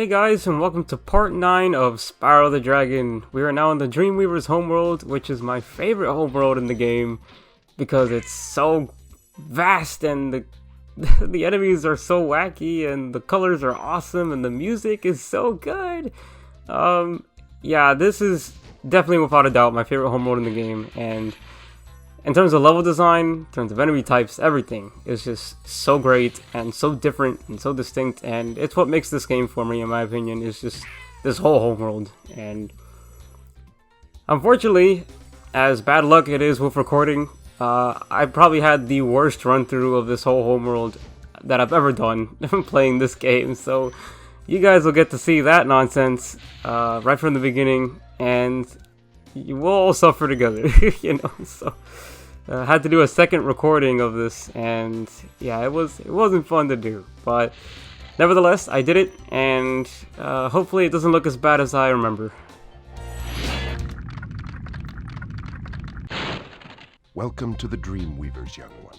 Hey guys, and welcome to part 9 of Spyro the Dragon. We are now in the Dreamweaver's homeworld, which is my favorite homeworld in the game because it's so vast and the enemies are so wacky and the colors are awesome and the music is so good. Yeah, this is definitely without a doubt my favorite homeworld in the game, and in terms of level design, in terms of enemy types, everything is just so great and so different and so distinct, and it's what makes this game for me, in my opinion, is just this whole homeworld. And unfortunately, as bad luck it is with recording, I probably had the worst run through of this whole homeworld that I've ever done playing this game, so you guys will get to see that nonsense right from the beginning, and you will all suffer together, you know. So had to do a second recording of this, and yeah, it wasn't fun to do, but nevertheless I did it, and hopefully it doesn't look as bad as I remember. Welcome to the Dreamweavers, young one.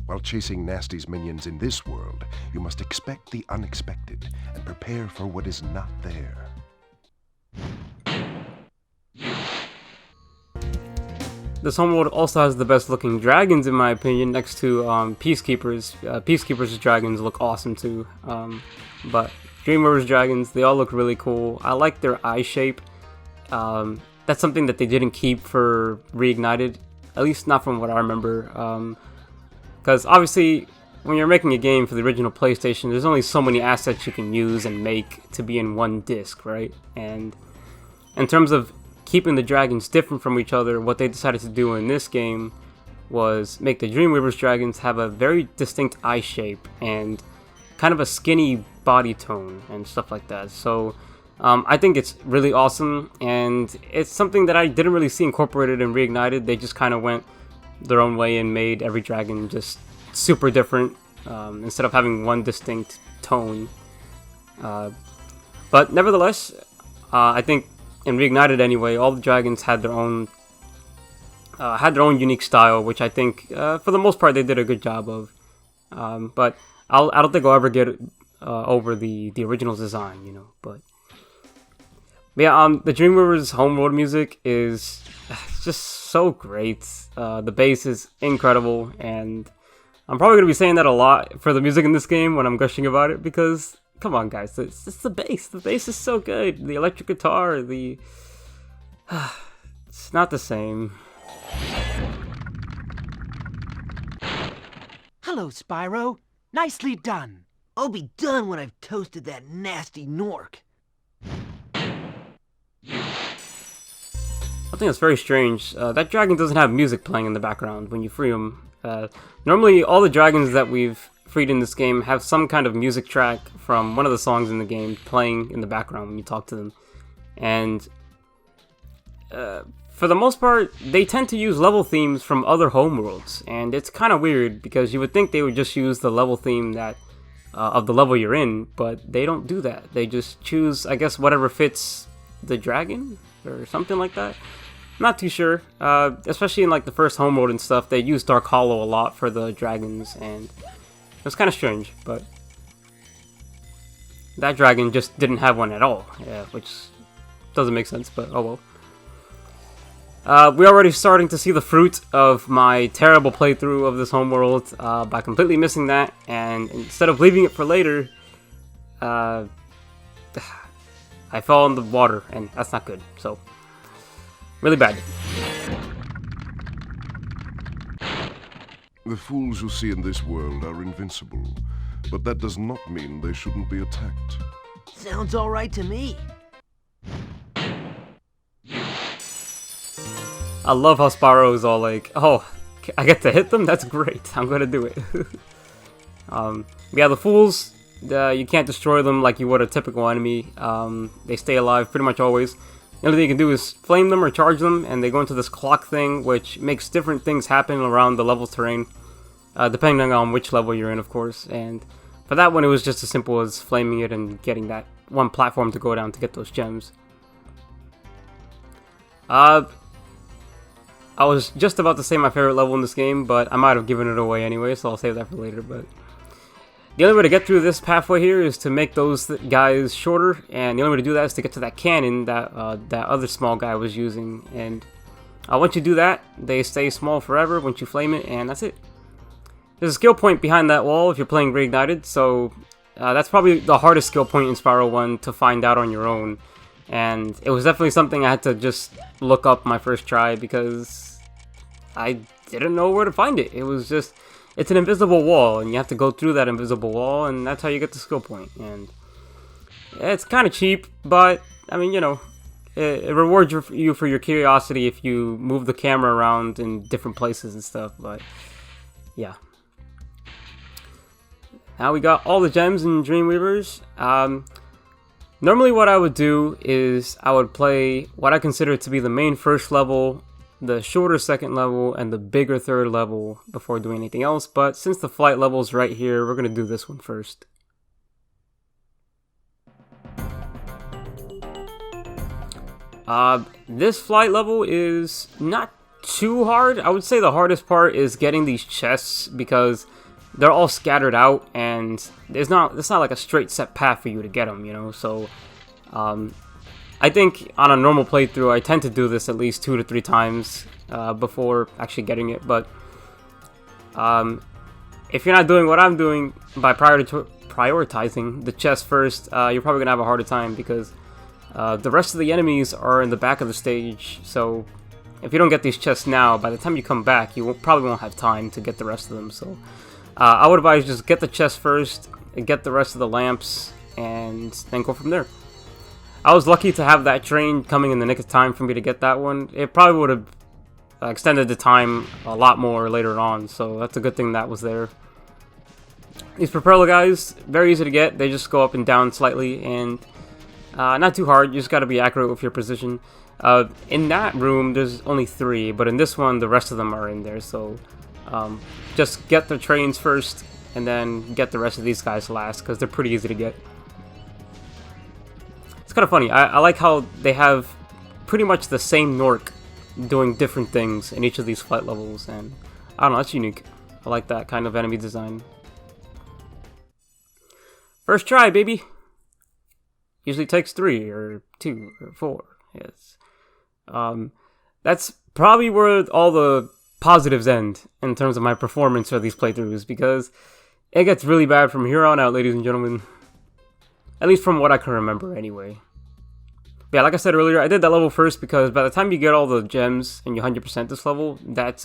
While chasing Nasty's minions in this world, you must expect the unexpected and prepare for what is not there. This homeworld also has the best looking dragons, in my opinion, next to Peacekeepers. Peacekeepers' dragons look awesome too, but Dreamweaver's dragons, they all look really cool. I like their eye shape. That's something that they didn't keep for Reignited, at least not from what I remember, because obviously when you're making a game for the original PlayStation, there's only so many assets you can use and make to be in one disc, right? And in terms of keeping the dragons different from each other, what they decided to do in this game was make the Dreamweaver's dragons have a very distinct eye shape and kind of a skinny body tone and stuff like that. So I think it's really awesome, and it's something that I didn't really see incorporated in Reignited. They just kind of went their own way and made every dragon just super different, instead of having one distinct tone. But nevertheless, I think in Reignited anyway, all the dragons had their own unique style, which I think for the most part they did a good job of. But I don't think I'll ever get over the original's design, you know. But yeah, the Dreamweaver's homeworld music is just so great. The bass is incredible, and I'm probably gonna be saying that a lot for the music in this game when I'm gushing about it, because come on, guys, it's the bass. The bass is so good. The electric guitar, it's not the same. Hello, Spyro. Nicely done. I'll be done when I've toasted that nasty Nork. I think that's very strange. That dragon doesn't have music playing in the background when you free him. Normally, all the dragons that we've freed in this game have some kind of music track from one of the songs in the game playing in the background when you talk to them. And for the most part, they tend to use level themes from other homeworlds, and it's kind of weird because you would think they would just use the level theme that of the level you're in, but they don't do that. They just choose, I guess, whatever fits the dragon or something like that. Not too sure. Especially in like the first homeworld and stuff, they use Dark Hollow a lot for the dragons, and it's kind of strange, but that dragon just didn't have one at all, yeah, which doesn't make sense, but oh well. We're already starting to see the fruit of my terrible playthrough of this homeworld by completely missing that, and instead of leaving it for later, I fell in the water, and that's not good, so really bad. The fools you see in this world are invincible, but that does not mean they shouldn't be attacked. Sounds all right to me. I love how Spyro is all like, oh, I get to hit them? That's great. I'm gonna do it. Yeah, the fools, you can't destroy them like you would a typical enemy. They stay alive pretty much always. The only thing you can do is flame them or charge them, and they go into this clock thing, which makes different things happen around the level terrain, depending on which level you're in, of course. And for that one, it was just as simple as flaming it and getting that one platform to go down to get those gems. I was just about to say my favorite level in this game, but I might have given it away anyway, so I'll save that for later. But The only way to get through this pathway here is to make those guys shorter, and the only way to do that is to get to that cannon that that other small guy was using. And once you do that, they stay small forever once you flame it, and that's it. There's a skill point behind that wall if you're playing Reignited, so that's probably the hardest skill point in Spyro 1 to find out on your own. And it was definitely something I had to just look up my first try because I didn't know where to find it. It was just, it's an invisible wall, and you have to go through that invisible wall, and that's how you get the skill point. And it's kind of cheap, but, I mean, you know, it rewards you for your curiosity if you move the camera around in different places and stuff, but yeah. Now we got all the gems in Dreamweavers. Normally what I would do is I would play what I consider to be the main first level, the shorter second level, and the bigger third level before doing anything else, but since the flight level's right here, we're going to do this one first. This flight level is not too hard. I would say the hardest part is getting these chests because they're all scattered out, and it's not like a straight set path for you to get them, you know. So I think on a normal playthrough I tend to do this at least 2 to 3 times before actually getting it. But if you're not doing what I'm doing by prioritizing the chest first, you're probably gonna have a harder time because the rest of the enemies are in the back of the stage. So if you don't get these chests now, by the time you come back, you probably won't have time to get the rest of them. So I would advise just get the chest first, and get the rest of the lamps, and then go from there. I was lucky to have that train coming in the nick of time for me to get that one. It probably would have extended the time a lot more later on, so that's a good thing that was there. These propeller guys, very easy to get. They just go up and down slightly, and not too hard. You just got to be accurate with your position. In that room, there's only 3, but in this one, the rest of them are in there, so just get the trains first, and then get the rest of these guys last, because they're pretty easy to get. It's kind of funny. I like how they have pretty much the same Nork doing different things in each of these flight levels, and I don't know, that's unique. I like that kind of enemy design. First try, baby! Usually takes 3, or 2, or 4. Yes. That's probably where all the positives end in terms of my performance for these playthroughs, because it gets really bad from here on out, ladies and gentlemen. At least from what I can remember, anyway. But yeah, like I said earlier, I did that level first because by the time you get all the gems and you 100% this level, that's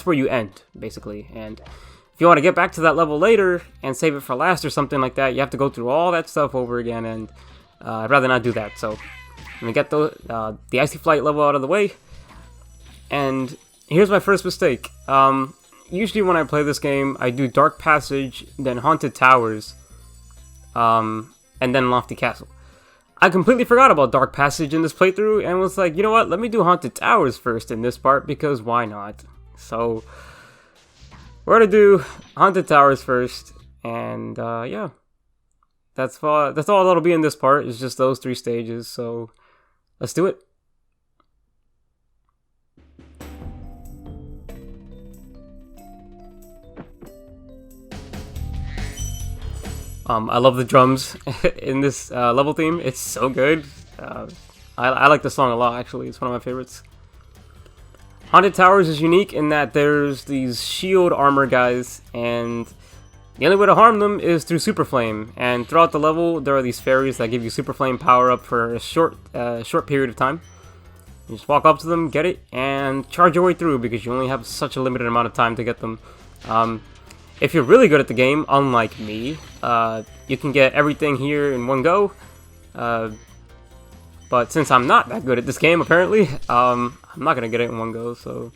where you end, basically. And if you want to get back to that level later and save it for last or something like that, you have to go through all that stuff over again, and I'd rather not do that. So I'm gonna get the Icy Flight level out of the way. And here's my first mistake. Usually when I play this game, I do Dark Passage, then Haunted Towers, and then Lofty Castle. I completely forgot about Dark Passage in this playthrough and was like, you know what, let me do Haunted Towers first in this part, because why not? So we're gonna do Haunted Towers first, and yeah. That's all that'll be in this part, is just those 3 stages, so let's do it. I love the drums in this level theme. It's so good. I like the song a lot, actually. It's one of my favorites. Haunted Towers is unique in that there's these shield armor guys, and the only way to harm them is through Super Flame. And throughout the level, there are these fairies that give you Super Flame power up for a short period of time. You just walk up to them, get it, and charge your way through, because you only have such a limited amount of time to get them. If you're really good at the game, unlike me, you can get everything here in one go. But since I'm not that good at this game, apparently, I'm not going to get it in one go, so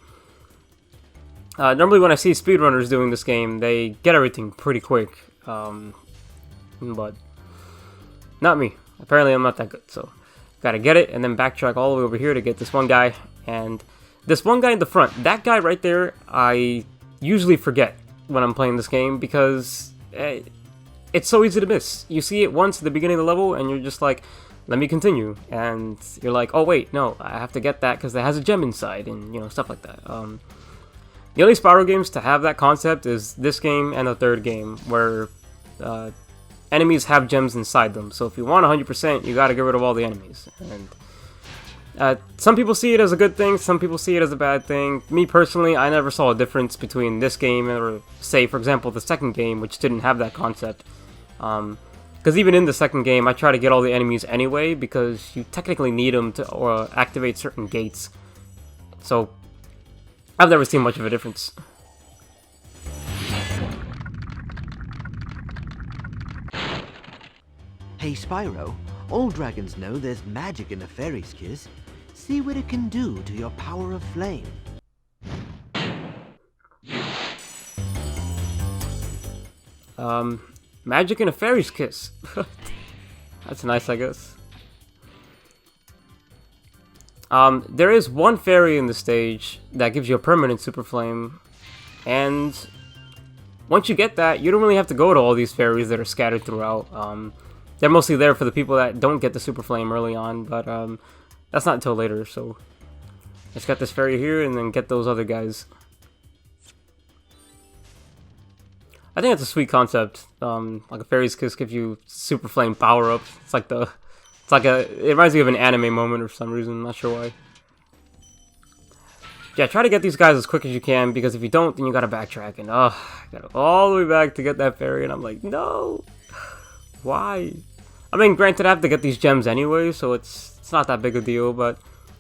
normally when I see speedrunners doing this game, they get everything pretty quick, but not me. Apparently I'm not that good, so gotta get it and then backtrack all the way over here to get this one guy. And this one guy in the front, that guy right there, I usually forget when I'm playing this game, because it's so easy to miss. You see it once at the beginning of the level and you're just like, let me continue, and you're like, oh wait, no, I have to get that because it has a gem inside, and you know, stuff like that. The only Spyro games to have that concept is this game and the third game, where enemies have gems inside them. So if you want 100%, you gotta get rid of all the enemies. And some people see it as a good thing, some people see it as a bad thing. Me personally, I never saw a difference between this game or, say, for example, the second game, which didn't have that concept. Because even in the second game, I try to get all the enemies anyway, because you technically need them to activate certain gates. So, I've never seen much of a difference. Hey Spyro, all dragons know there's magic in a fairy's kiss. See what it can do to your power of flame. Magic in a fairy's kiss. That's nice, I guess. There is one fairy in the stage that gives you a permanent super flame, and once you get that, you don't really have to go to all these fairies that are scattered throughout. They're mostly there for the people that don't get the super flame early on, but that's not until later, so let's get this fairy here and then get those other guys. I think it's a sweet concept. Like a fairy's kiss gives you super flame power up. It reminds me of an anime moment for some reason, not sure why. Yeah, try to get these guys as quick as you can, because if you don't, then you gotta backtrack, and I gotta go all the way back to get that fairy, and I'm like, no! Why? I mean, granted, I have to get these gems anyway, so it's not that big a deal, but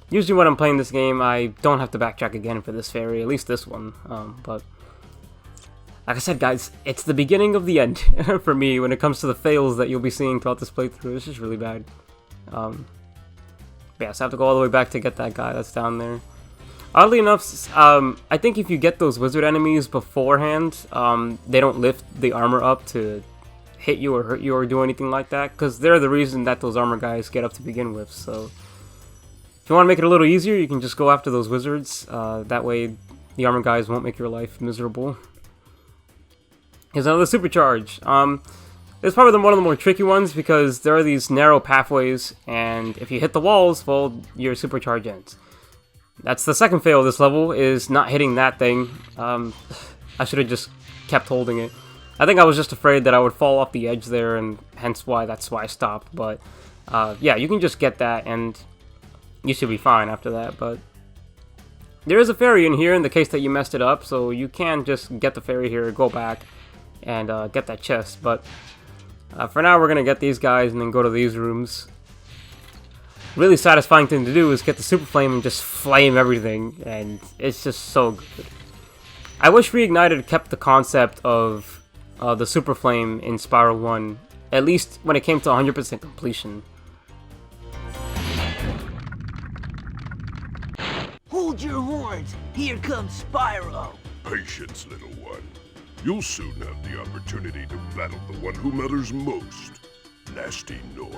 usually when I'm playing this game, I don't have to backtrack again for this fairy, at least this one, but like I said, guys, it's the beginning of the end for me when it comes to the fails that you'll be seeing throughout this playthrough. It's just really bad. Yeah, so I have to go all the way back to get that guy that's down there. Oddly enough, I think if you get those wizard enemies beforehand, they don't lift the armor up to hit you or hurt you or do anything like that, because they're the reason that those armor guys get up to begin with. So if you want to make it a little easier, you can just go after those wizards. That way the armor guys won't make your life miserable. Here's another supercharge. It's probably one of the more tricky ones, because there are these narrow pathways, and if you hit the walls, well, your supercharge ends. That's the second fail of this level, is not hitting that thing. I should have just kept holding it. I think I was just afraid that I would fall off the edge there, and that's why I stopped. But yeah, you can just get that, and you should be fine after that. But there is a fairy in here in the case that you messed it up, so you can just get the fairy here, go back, and get that chest. But for now, we're gonna get these guys and then go to these rooms. Really satisfying thing to do is get the super flame and just flame everything, and it's just so good. I wish Reignited kept the concept of the super flame in Spyro 1, at least when it came to 100% completion. Hold your horns! Here comes Spyro! Patience, little one. You'll soon have the opportunity to battle the one who matters most, Nasty Nork.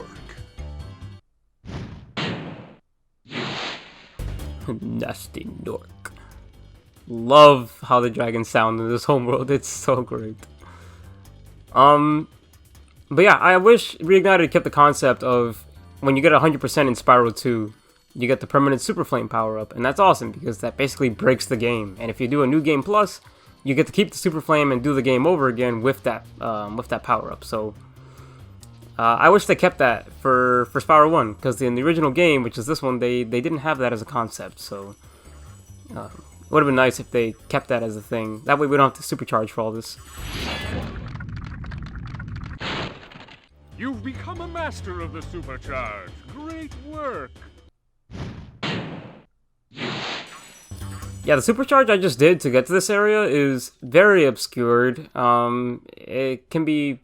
Nasty Nork. Love how the dragons sound in this homeworld. It's so great. But yeah, I wish Reignited kept the concept of when you get 100% in Spyro 2, you get the permanent Super Flame power-up, and that's awesome because that basically breaks the game. And if you do a New Game Plus, you get to keep the Super Flame and do the game over again with that power-up. So I wish they kept that for Spyro 1, because in the original game, which is this one, they didn't have that as a concept. So it would have been nice if they kept that as a thing. That way we don't have to supercharge for all this. You've become a master of the supercharge. Great work. Yeah, the supercharge I just did to get to this area is very obscured. It can be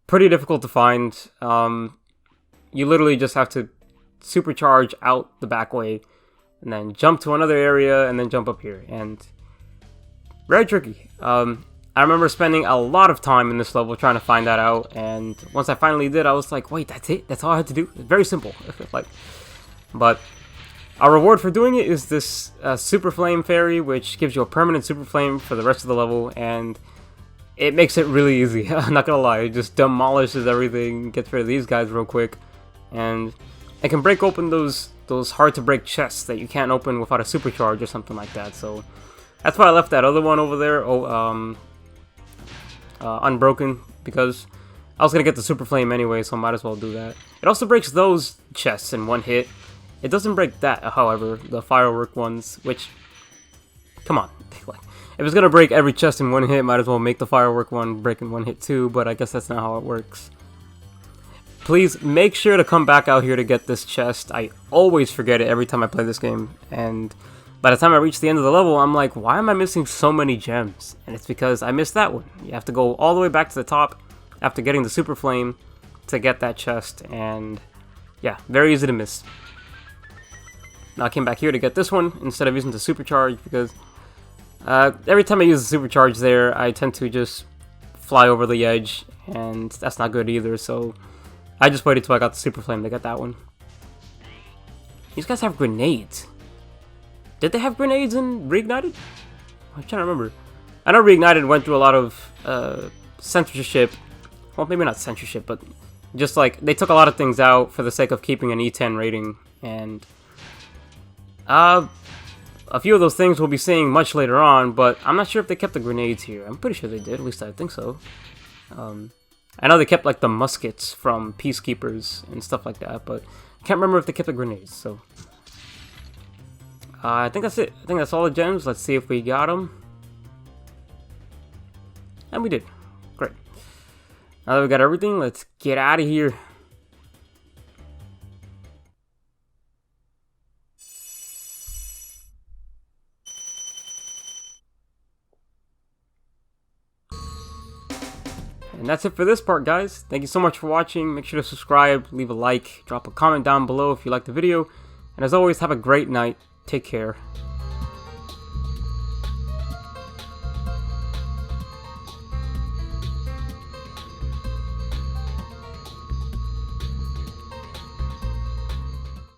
pretty difficult to find. You literally just have to supercharge out the back way, and then jump to another area, and then jump up here. And very tricky. I remember spending a lot of time in this level trying to find that out, and once I finally did, I was like, wait, that's it? That's all I had to do? It's very simple. But our reward for doing it is this Super Flame Fairy, which gives you a permanent Super Flame for the rest of the level, and it makes it really easy. I'm not gonna lie, it just demolishes everything, gets rid of these guys real quick, and it can break open those hard to break chests that you can't open without a supercharge or something like that. So That's why I left that other one over there, unbroken, because I was gonna get the Super Flame anyway, so I might as well do that. It also breaks those chests in one hit. It doesn't break that, however, the firework ones, which, come on. If it's gonna break every chest in one hit, might as well make the firework one break in one hit too, but I guess that's not how it works. Please make sure to come back out here to get this chest. I always forget it every time I play this game, and by the time I reach the end of the level, I'm like, why am I missing so many gems? And it's because I missed that one. You have to go all the way back to the top after getting the Super Flame to get that chest, and yeah, very easy to miss. Now I came back here to get this one instead of using the Supercharge, because every time I use the Supercharge there, I tend to just fly over the edge, and that's not good either, so I just waited till I got the Super Flame to get that one. These guys have grenades. Did they have grenades in Reignited? I'm trying to remember. I know Reignited went through a lot of censorship. Well, maybe not censorship, but just like they took a lot of things out for the sake of keeping an E10 rating, and a few of those things we'll be seeing much later on, but I'm not sure if they kept the grenades here. I'm pretty sure they did, at least I think so. I know they kept like the muskets from Peacekeepers and stuff like that, but I can't remember if they kept the grenades, so I think that's it. I think that's all the gems. Let's see if we got them. And we did. Great. Now that we got everything, let's get out of here. And that's it for this part, guys. Thank you so much for watching. Make sure to subscribe, leave a like, drop a comment down below if you liked the video. And as always, have a great night. Take care.